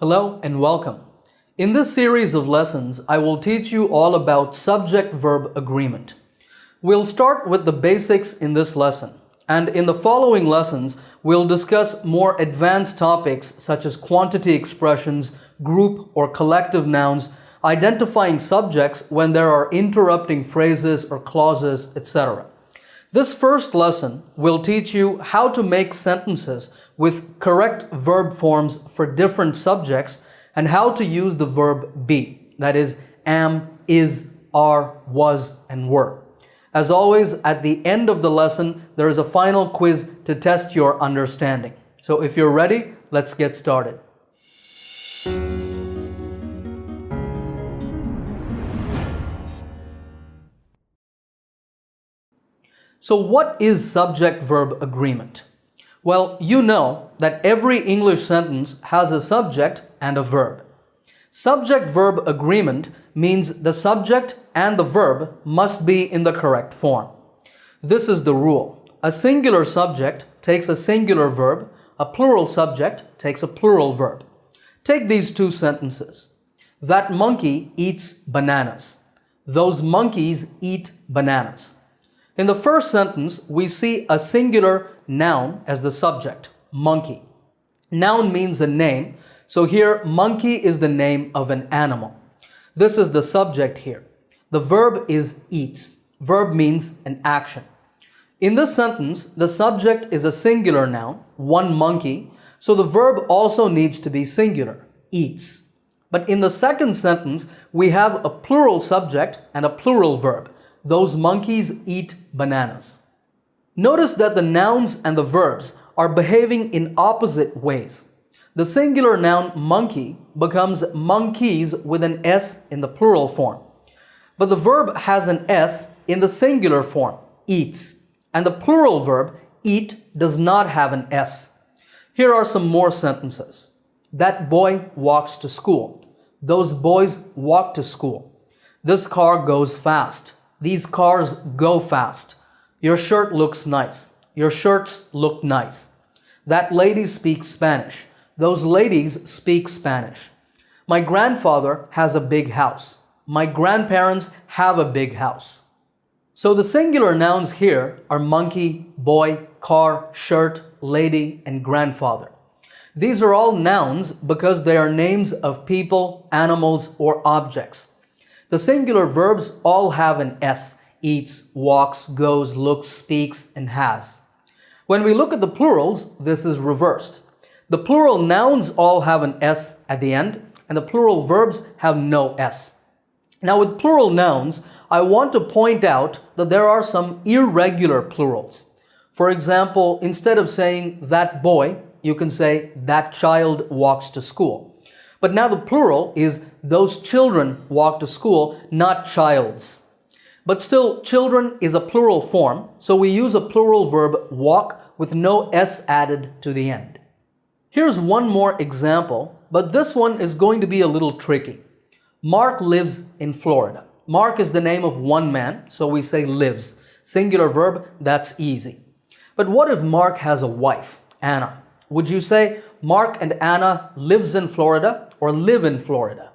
Hello and welcome. In this series of lessons, I will teach you all about subject-verb agreement. We'll start with the basics in this lesson, and in the following lessons, we'll discuss more advanced topics such as quantity expressions, group or collective nouns, identifying subjects when there are interrupting phrases or clauses, etc. This first lesson will teach you how to make sentences with correct verb forms for different subjects and how to use the verb be, that is, am, is, are, was, and were. As always, at the end of the lesson, there is a final quiz to test your understanding. So if you're ready, let's get started. So what is subject-verb agreement? Well, you know that every English sentence has a subject and a verb. Subject-verb agreement means the subject and the verb must be in the correct form. This is the rule. A singular subject takes a singular verb, a plural subject takes a plural verb. Take these two sentences. That monkey eats bananas. Those monkeys eat bananas. In the first sentence, we see a singular noun as the subject, monkey. Noun means a name, so here monkey is the name of an animal. This is the subject here. The verb is eats. Verb means an action. In this sentence, the subject is a singular noun, one monkey, so the verb also needs to be singular, eats. But in the second sentence, we have a plural subject and a plural verb. Those monkeys eat bananas. Notice that the nouns and the verbs are behaving in opposite ways. The singular noun monkey becomes monkeys with an S in the plural form. But the verb has an S in the singular form, eats. And the plural verb, eat, does not have an S. Here are some more sentences. That boy walks to school. Those boys walk to school. This car goes fast. These cars go fast. Your shirt looks nice. Your shirts look nice. That lady speaks Spanish. Those ladies speak Spanish. My grandfather has a big house. My grandparents have a big house. So the singular nouns here are monkey, boy, car, shirt, lady, and grandfather. These are all nouns because they are names of people, animals, or objects. The singular verbs all have an S, eats, walks, goes, looks, speaks, and has. When we look at the plurals, this is reversed. The plural nouns all have an S at the end, and the plural verbs have no S. Now with plural nouns, I want to point out that there are some irregular plurals. For example, instead of saying that boy, you can say that child walks to school. But now the plural is those children walk to school, not childs. But still, children is a plural form, so we use a plural verb walk with no S added to the end. Here's one more example, but this one is going to be a little tricky. Mark lives in Florida. Mark is the name of one man, so we say lives. Singular verb, that's easy. But what if Mark has a wife, Anna? Would you say Mark and Anna lives in Florida or live in Florida?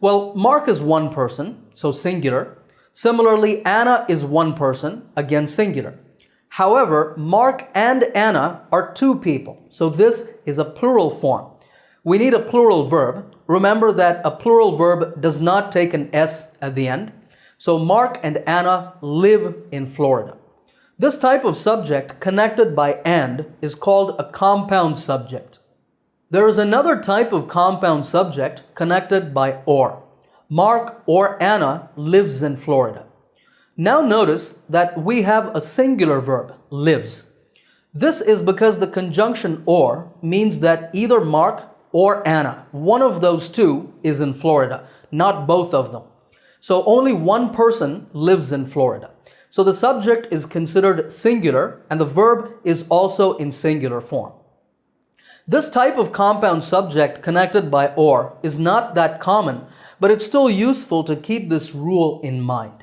Well, Mark is one person, so singular. Similarly, Anna is one person, again singular. However, Mark and Anna are two people, so this is a plural form. We need a plural verb. Remember that a plural verb does not take an S at the end. So Mark and Anna live in Florida. This type of subject connected by and is called a compound subject. There is another type of compound subject connected by or. Mark or Anna lives in Florida. Now notice that we have a singular verb, lives. This is because the conjunction or means that either Mark or Anna, one of those two, is in Florida, not both of them. So only one person lives in Florida. So the subject is considered singular and the verb is also in singular form. This type of compound subject connected by or is not that common, but it's still useful to keep this rule in mind.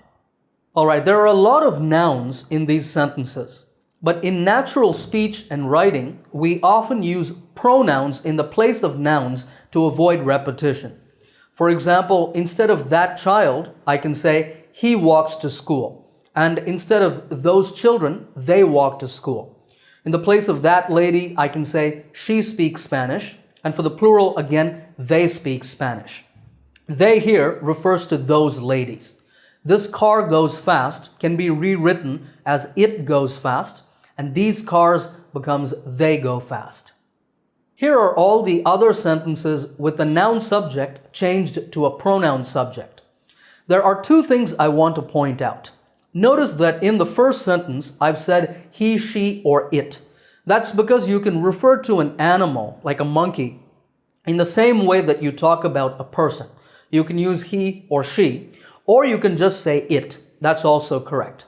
Alright, there are a lot of nouns in these sentences. But in natural speech and writing, we often use pronouns in the place of nouns to avoid repetition. For example, instead of that child, I can say he walks to school. And instead of those children, they walk to school. In the place of that lady, I can say she speaks Spanish. And for the plural, again, they speak Spanish. They here refers to those ladies. This car goes fast can be rewritten as it goes fast, and these cars becomes they go fast. Here are all the other sentences with the noun subject changed to a pronoun subject. There are two things I want to point out. Notice that in the first sentence, I've said he, she, or it. That's because you can refer to an animal, like a monkey, in the same way that you talk about a person. You can use he or she, or you can just say it. That's also correct.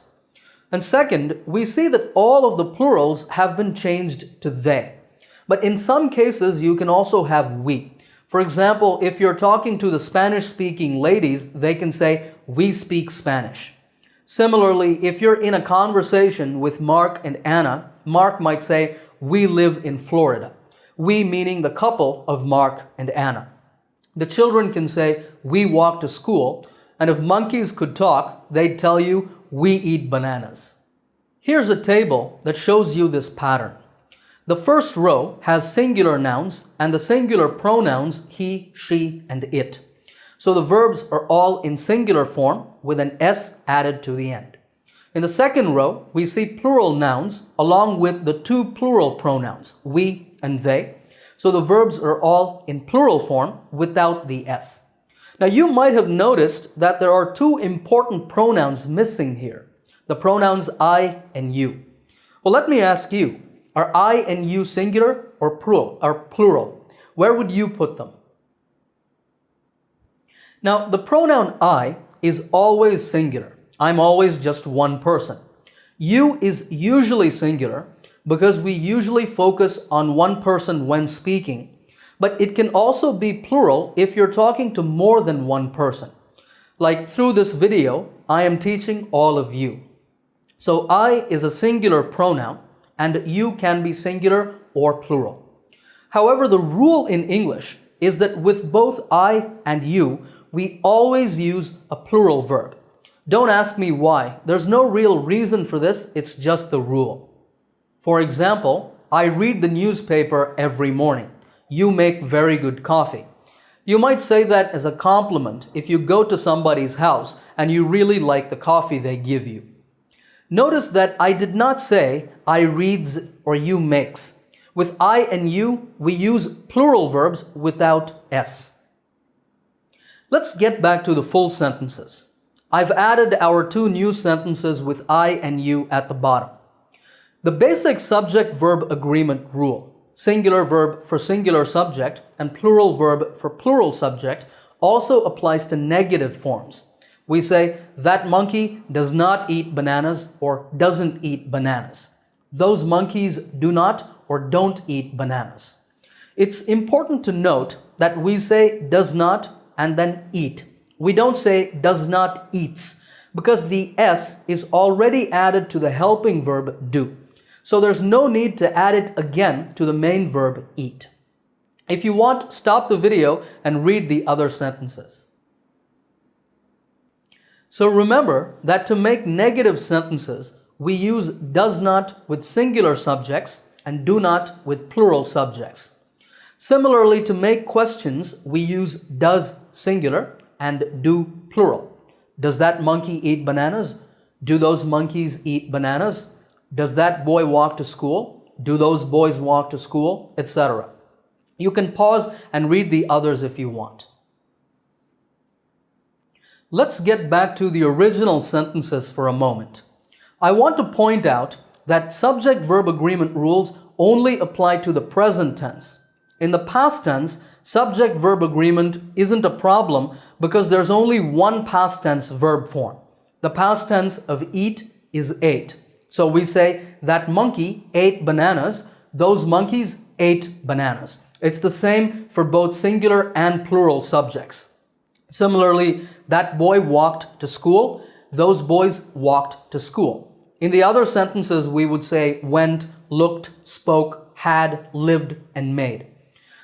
And second, we see that all of the plurals have been changed to they. But in some cases, you can also have we. For example, if you're talking to the Spanish-speaking ladies, they can say, we speak Spanish. Similarly, if you're in a conversation with Mark and Anna, Mark might say, we live in Florida. We meaning the couple of Mark and Anna. The children can say, we walk to school. And if monkeys could talk, they'd tell you, we eat bananas. Here's a table that shows you this pattern. The first row has singular nouns and the singular pronouns he, she, and it. So the verbs are all in singular form with an S added to the end. In the second row, we see plural nouns along with the two plural pronouns, we and they. So the verbs are all in plural form without the S. Now you might have noticed that there are two important pronouns missing here, the pronouns I and you. Well, let me ask you, are I and you singular or plural? Where would you put them? Now, the pronoun I is always singular. I'm always just one person. You is usually singular because we usually focus on one person when speaking, but it can also be plural if you're talking to more than one person. Like through this video, I am teaching all of you. So I is a singular pronoun and you can be singular or plural. However, the rule in English is that with both I and you, we always use a plural verb. Don't ask me why. There's no real reason for this. It's just the rule. For example, I read the newspaper every morning. You make very good coffee. You might say that as a compliment if you go to somebody's house and you really like the coffee they give you. Notice that I did not say I reads or you makes. With I and you, we use plural verbs without S. Let's get back to the full sentences. I've added our two new sentences with I and you at the bottom. The basic subject-verb agreement rule, singular verb for singular subject and plural verb for plural subject, also applies to negative forms. We say, that monkey does not eat bananas or doesn't eat bananas. Those monkeys do not or don't eat bananas. It's important to note that we say does not and then eat. We don't say does not eats because the S is already added to the helping verb do. So there's no need to add it again to the main verb eat. If you want, stop the video and read the other sentences. So remember that to make negative sentences, we use does not with singular subjects and do not with plural subjects. Similarly, to make questions, we use does singular and do plural. Does that monkey eat bananas? Do those monkeys eat bananas? Does that boy walk to school? Do those boys walk to school? Etc. You can pause and read the others if you want. Let's get back to the original sentences for a moment. I want to point out that subject-verb agreement rules only apply to the present tense. In the past tense, subject-verb agreement isn't a problem because there's only one past tense verb form. The past tense of eat is ate. So we say that monkey ate bananas, those monkeys ate bananas. It's the same for both singular and plural subjects. Similarly, that boy walked to school, those boys walked to school. In the other sentences, we would say went, looked, spoke, had, lived, and made.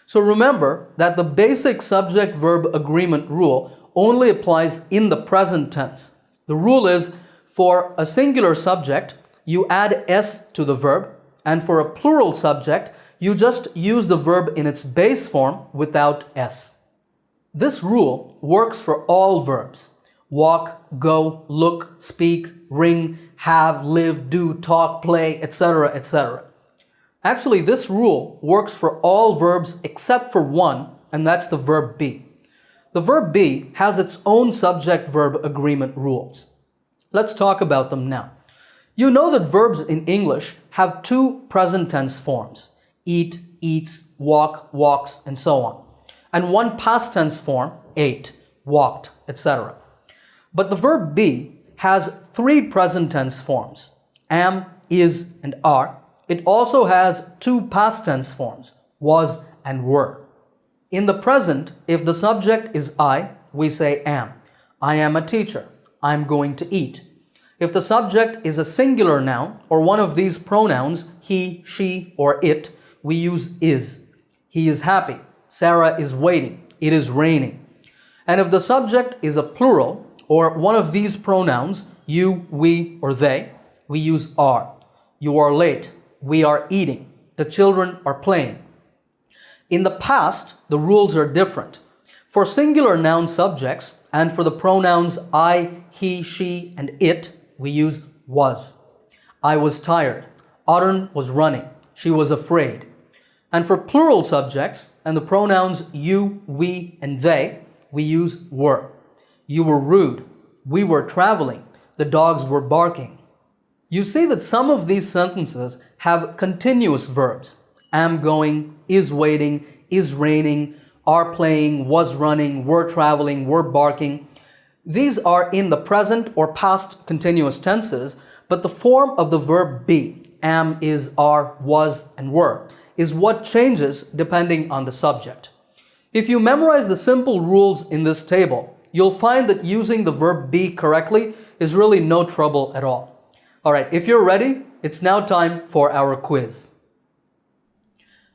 So remember that the basic subject-verb agreement rule only applies in the present tense. The rule is, for a singular subject, you add s to the verb, and for a plural subject, you just use the verb in its base form without s. This rule works for all verbs: walk, go, look, speak, ring, have, live, do, talk, play, etc., etc. Actually, this rule works for all verbs except for one, and that's the verb be. The verb be has its own subject-verb agreement rules. Let's talk about them now. You know that verbs in English have two present tense forms: eat, eats, walk, walks, and so on, and one past tense form: ate, walked, etc. But the verb be has three present tense forms: am, is, and are. It also has two past tense forms: was and were. In the present, if the subject is I, we say am. I am a teacher. I'm going to eat. If the subject is a singular noun or one of these pronouns, he, she, or it, we use is. He is happy. Sarah is waiting. It is raining. And if the subject is a plural or one of these pronouns, you, we, or they, we use are. You are late. We are eating. The children are playing. In the past, the rules are different. For singular noun subjects and for the pronouns I, he, she, and it, we use was. I was tired. Autumn was running. She was afraid. And for plural subjects and the pronouns you, we, and they, we use were. You were rude. We were traveling. The dogs were barking. You see that some of these sentences have continuous verbs: am going, is waiting, is raining, are playing, was running, were traveling, were barking. These are in the present or past continuous tenses, but the form of the verb be, am, is, are, was, and were, is what changes depending on the subject. If you memorize the simple rules in this table, you'll find that using the verb be correctly is really no trouble at all. All right, if you're ready, it's now time for our quiz.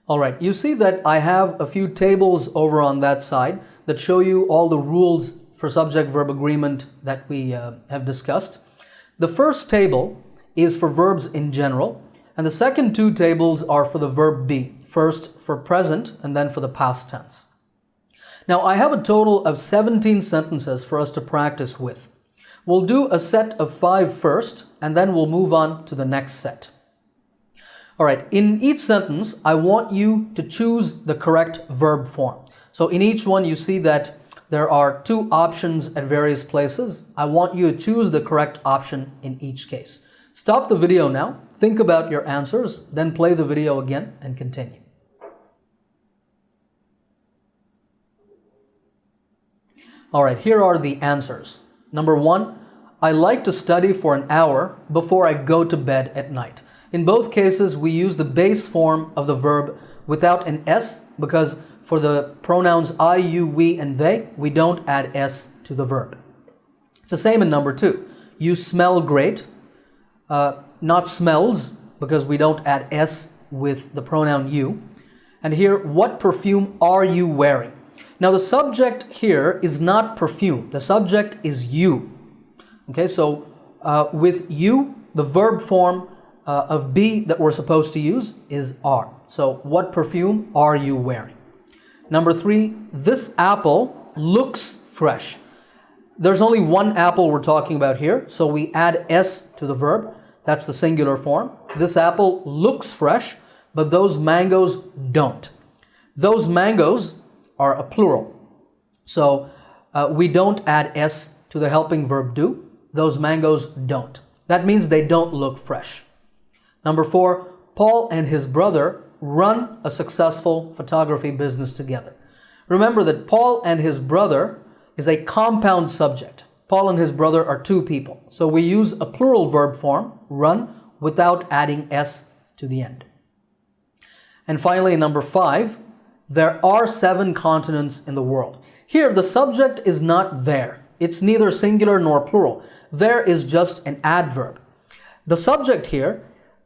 All right, you see that I have a few tables over on that side that show you all the rules for subject-verb agreement that we have discussed. The first table is for verbs in general, and the second two tables are for the verb be, first for present and then for the past tense. Now, I have a total of 17 sentences for us to practice with. We'll do a set of 5 first, and then we'll move on to the next set. All right, in each sentence, I want you to choose the correct verb form. So in each one, you see that there are 2 options at various places. I want you to choose the correct option in each case. Stop the video now, think about your answers, then play the video again and continue. All right, here are the answers. Number 1, I like to study for an hour before I go to bed at night. In both cases, we use the base form of the verb without an s because for the pronouns I, you, we, and they, we don't add s to the verb. It's the same in number 2. You smell great, not smells, because we don't add s with the pronoun you. And here, what perfume are you wearing? Now the subject here is not perfume. The subject is you. Okay, so with you, the verb form of be that we're supposed to use is are. So what perfume are you wearing? Number 3, this apple looks fresh. There's only one apple we're talking about here, so we add s to the verb. That's the singular form. This apple looks fresh, but those mangoes don't. Those mangoes are a plural. So we don't add s to the helping verb do. Those mangoes don't. That means they don't look fresh. Number 4, Paul and his brother run a successful photography business together. Remember that Paul and his brother is a compound subject. Paul and his brother are 2 people. So we use a plural verb form, run, without adding s to the end. And finally, number 5, there are 7 continents in the world. Here, the subject is not there. It's neither singular nor plural. There is just an adverb. The subject here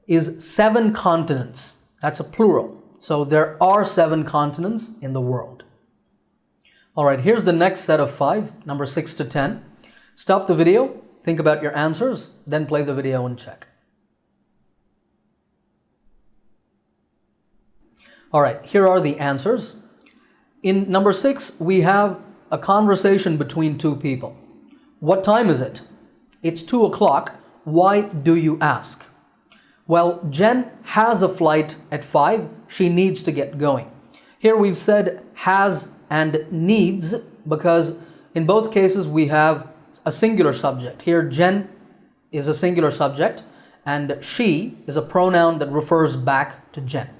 is 7 continents. That's a plural. So there are 7 continents in the world. All right, here's the next set of 5, number 6 to 10. Stop the video, think about your answers, then play the video and check. All right, here are the answers. In number 6, we have a conversation between 2 people. What time is it? It's 2 o'clock. Why do you ask? Well, Jen has a flight at 5. She needs to get going. Here we've said has and needs because in both cases we have a singular subject. Here Jen is a singular subject and she is a pronoun that refers back to Jen.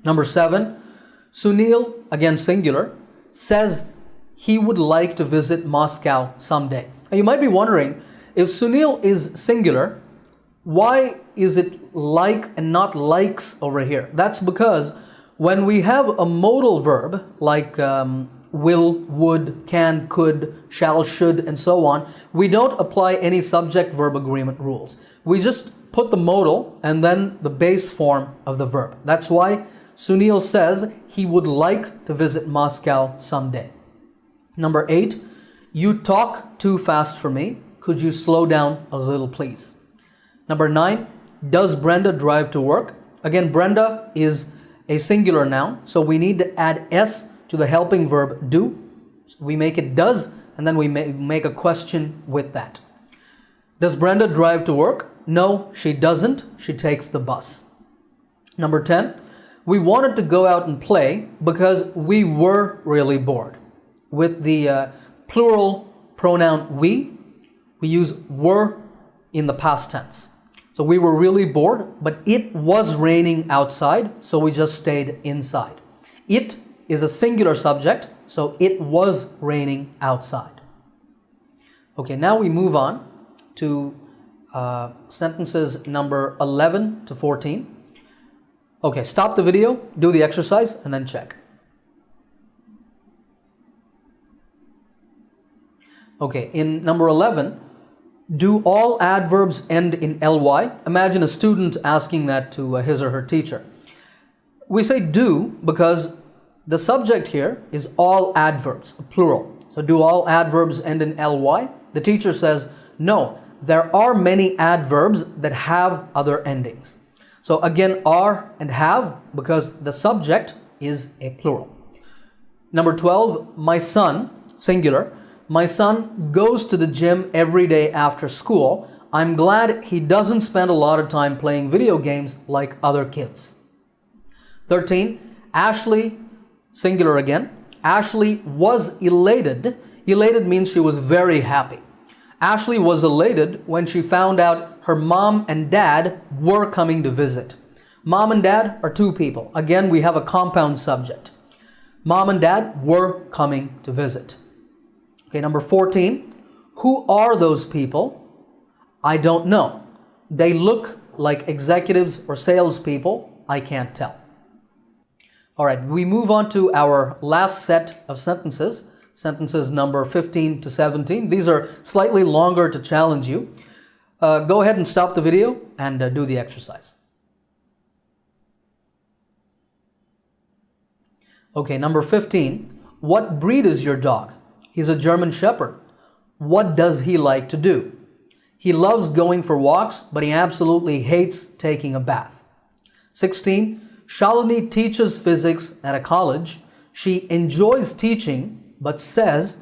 Number 7, Sunil, again singular, says he would like to visit Moscow someday. Now you might be wondering, if Sunil is singular, why is it like and not likes over here? That's because when we have a modal verb like will, would, can, could, shall, should, and so on, we don't apply any subject-verb agreement rules. We just put the modal and then the base form of the verb. That's why Sunil says he would like to visit Moscow someday. Number 8, you talk too fast for me. Could you slow down a little, please? Number 9, does Brenda drive to work? Again, Brenda is a singular noun, so we need to add S to the helping verb do. So we make it does, and then we make a question with that. Does Brenda drive to work? No, she doesn't. She takes the bus. Number 10, we wanted to go out and play because we were really bored. With the plural pronoun we use were in the past tense. So we were really bored, but it was raining outside, so we just stayed inside. It is a singular subject, so it was raining outside. Okay, now we move on to sentences number 11 to 14. Okay, stop the video, do the exercise, and then check. Okay, in number 11, do all adverbs end in ly? Imagine a student asking that to his or her teacher. We say do because the subject here is all adverbs, plural. So do all adverbs end in ly? The teacher says, no, there are many adverbs that have other endings. So again, are and have because the subject is a plural. Number 12, my son, singular. My son goes to the gym every day after school. I'm glad he doesn't spend a lot of time playing video games like other kids. 13, Ashley, singular again. Ashley was elated. Elated means she was very happy. Ashley was elated when she found out her mom and dad were coming to visit. Mom and dad are 2 people. Again, we have a compound subject. Mom and dad were coming to visit. Okay, number 14, who are those people? I don't know. They look like executives or salespeople. I can't tell. All right, we move on to our last set of sentences, sentences number 15 to 17. These are slightly longer to challenge you. Go ahead and stop the video and do the exercise. Okay, number 15, what breed is your dog? He's a German Shepherd. What does he like to do? He loves going for walks, but he absolutely hates taking a bath. 16, Shalini teaches physics at a college. She enjoys teaching, but says,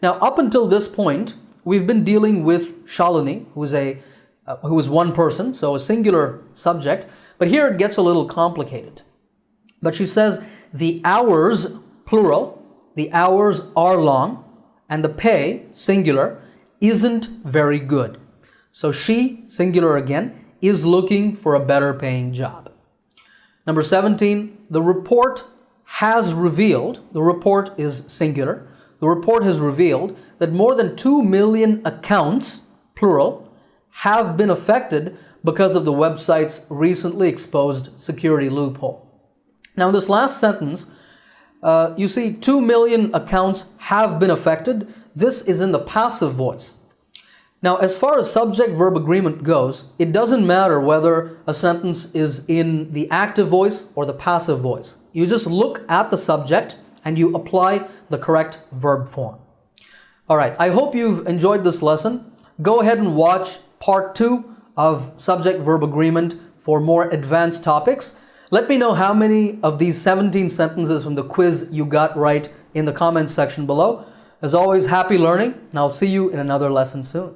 now up until this point, we've been dealing with Shalini, who is one person, so a singular subject, but here it gets a little complicated. But she says, the hours, plural, the hours are long, and the pay, singular, isn't very good. So she, singular again, is looking for a better paying job. Number 17, the report has revealed, the report is singular, the report has revealed that more than 2 million accounts, plural, have been affected because of the website's recently exposed security loophole. Now in this last sentence, you see 2 million accounts have been affected. This is in the passive voice. Now, as far as subject-verb agreement goes, it doesn't matter whether a sentence is in the active voice or the passive voice. You just look at the subject and you apply the correct verb form. All right, I hope you've enjoyed this lesson. Go ahead and watch part 2 of subject-verb agreement for more advanced topics. Let me know how many of these 17 sentences from the quiz you got right in the comments section below. As always, happy learning, and I'll see you in another lesson soon.